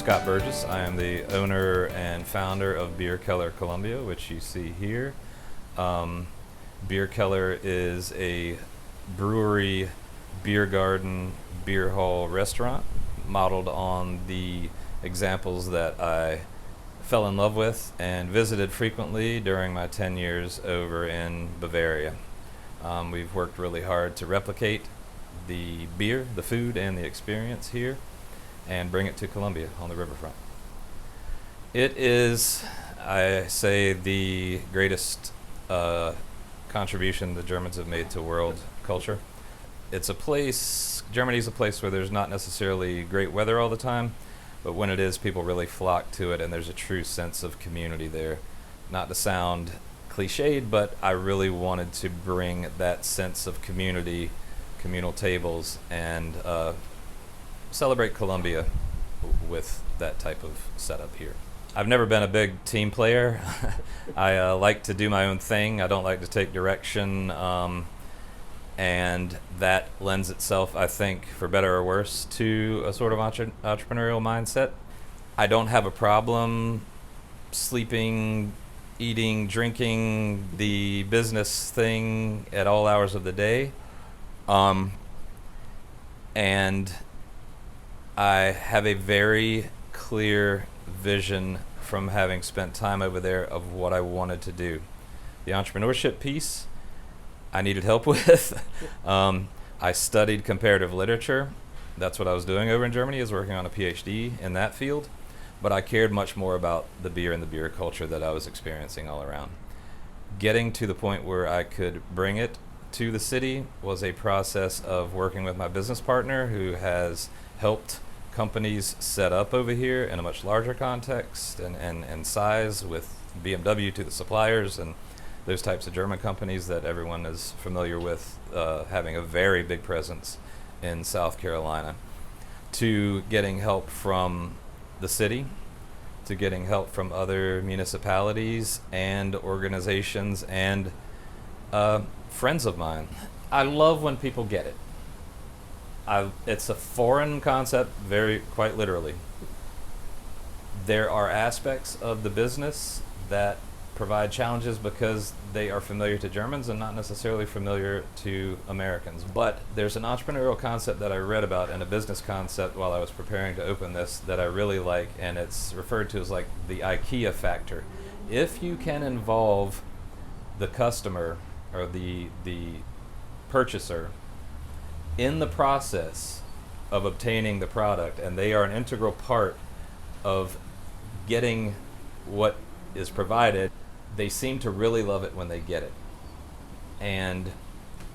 Scott Burgess. I am the owner and founder of Bierkeller Columbia, which you see here. Bierkeller is a brewery, beer garden, beer hall restaurant modeled on the examples that I fell in love with and visited frequently during my 10 years over in Bavaria. We've worked really hard to replicate the beer, the food, and the experience here and bring it to Columbia on the riverfront. It is, I say, the greatest contribution the Germans have made to world culture. It's a place, Germany's a place where there's not necessarily great weather all the time, but when it is, people really flock to it, and there's a true sense of community there. Not to sound cliched, but I really wanted to bring that sense of community, communal tables, and celebrate Columbia with that type of setup here. I've never been a big team player. I like to do my own thing. I don't like to take direction, and that lends itself, I think, for better or worse, to a sort of entrepreneurial mindset. I don't have a problem sleeping, eating, drinking, the business thing at all hours of the day. And I have a very clear vision from having spent time over there of what I wanted to do. The entrepreneurship piece I needed help with. I studied comparative literature. That's what I was doing over in Germany, is working on a PhD in that field. But I cared much more about the beer and the beer culture that I was experiencing all around. Getting to the point where I could bring it to the city was a process of working with my business partner, who has helped companies set up over here in a much larger context and size, with BMW to the suppliers and those types of German companies that everyone is familiar with, having a very big presence in South Carolina, to getting help from the city, to getting help from other municipalities and organizations and friends of mine. I love when people get it. It's a foreign concept, quite literally. There are aspects of the business that provide challenges because they are familiar to Germans and not necessarily familiar to Americans. But there's an entrepreneurial concept that I read about, and a business concept while I was preparing to open this, that I really like, and it's referred to as like the IKEA factor. If you can involve the customer or the purchaser in the process of obtaining the product, and they are an integral part of getting what is provided, they seem to really love it when they get it. And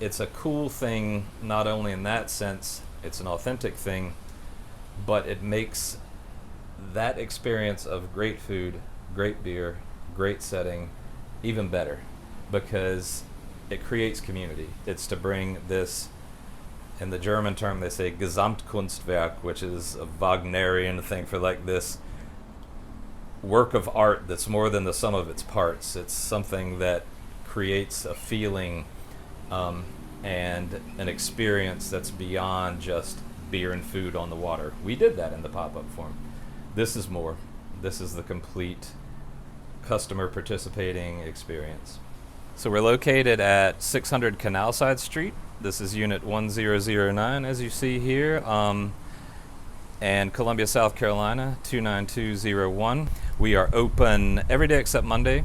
it's a cool thing, not only in that sense, it's an authentic thing, but it makes that experience of great food, great beer, great setting even better, because it creates community. It's to bring this, in the German term they say Gesamtkunstwerk, which is a Wagnerian thing for like this work of art that's more than the sum of its parts. It's something that creates a feeling and an experience that's beyond just beer and food on the water. We did that in the pop-up form. This is more. This is the complete customer participating experience. So we're located at 600 Canalside Street. This is unit 1009, as you see here, and Columbia, South Carolina, 29201. We are open every day except Monday.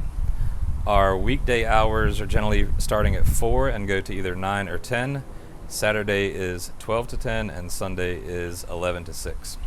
Our weekday hours are generally starting at 4 and go to either 9 or 10. Saturday is 12 to 10, and Sunday is 11 to 6.